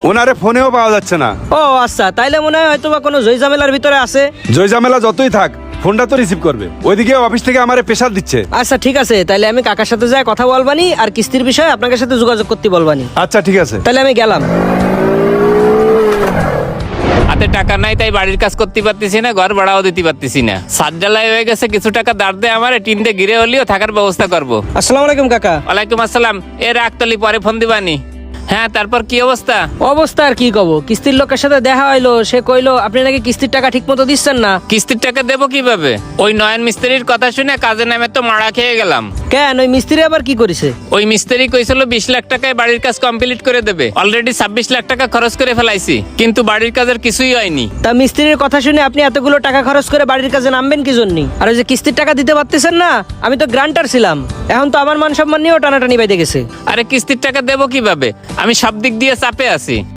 ওনারে ফোনেও পাওয়া যাচ্ছে না। ও আচ্ছা, তাইলে মনে হয় হয়তো বা কোনো জয়ঝামেলার ভিতরে আছে। জয়ঝামেলা যতই থাক, ফোনটা তো রিসিভ করবে। ওইদিকে অফিস থেকে আমারে প্রেশার দিচ্ছে। আচ্ছা ঠিক আছে, তাইলে আমি কাকার সাথে যাই কথা বলবানি, আর কিস্তির বিষয়ে আপনার সাথে যোগাযোগ করতে বলবানি। আচ্ছা ঠিক আছে। তাহলে আমি গেলাম। হাতে টাকা নাই, তাই বাড়ির কাজ করতে পারতেছি না, ঘর ভাড়াও দিতে পারতেছি না। সাত জ্বালাই হয়ে গেছে, কিছু টাকা ধার দে আমার, টিন দিয়ে ঘিরে হলেও থাকার ব্যবস্থা করবো। আসসালামু আলাইকুম কাকা। ওয়ালাইকুম আসসালাম। এ রাখতলি, পরে ফোন দিবানি। হ্যাঁ, তারপর কি অবস্থা? অবস্থা আর কি কব, কিস্তির লোকের সাথে দেখা হইলো, সে কইলো আপনি নাকি কিস্তির টাকা ঠিক মতো দিচ্ছেন না। কিস্তির টাকা দেবো কিভাবে? ওই নয়ন মিস্ত্রির কথা শুনে কাজে নামে তো মারা খেয়ে গেলাম। কেন, ওই মিস্ত্রি আবার কি করেছে? ওই মিস্ত্রি কইছিল 20 লাখ টাকায় বাড়ির কাজ কমপ্লিট করে দেবে। অলরেডি 26 লাখ টাকা খরচ করে ফেলাইছি, কিন্তু বাড়ির কাজের কিছুই হয়নি। তা মিস্ত্রির কথা শুনে আপনি এতগুলো টাকা খরচ করে বাড়ির কাজে নামবেন কি জন্যই? আর ওই যে কিস্তির টাকা দিতে পারতেছেন না, আমি তো গ্রান্টার ছিলাম, এখন তো আমার মান সম্মান নিয়েও টানাটানি বাইতে গেছে। আরে কিস্তির টাকা দেবো কিভাবে? আমি সব দিক দিয়ে চাপে আছি।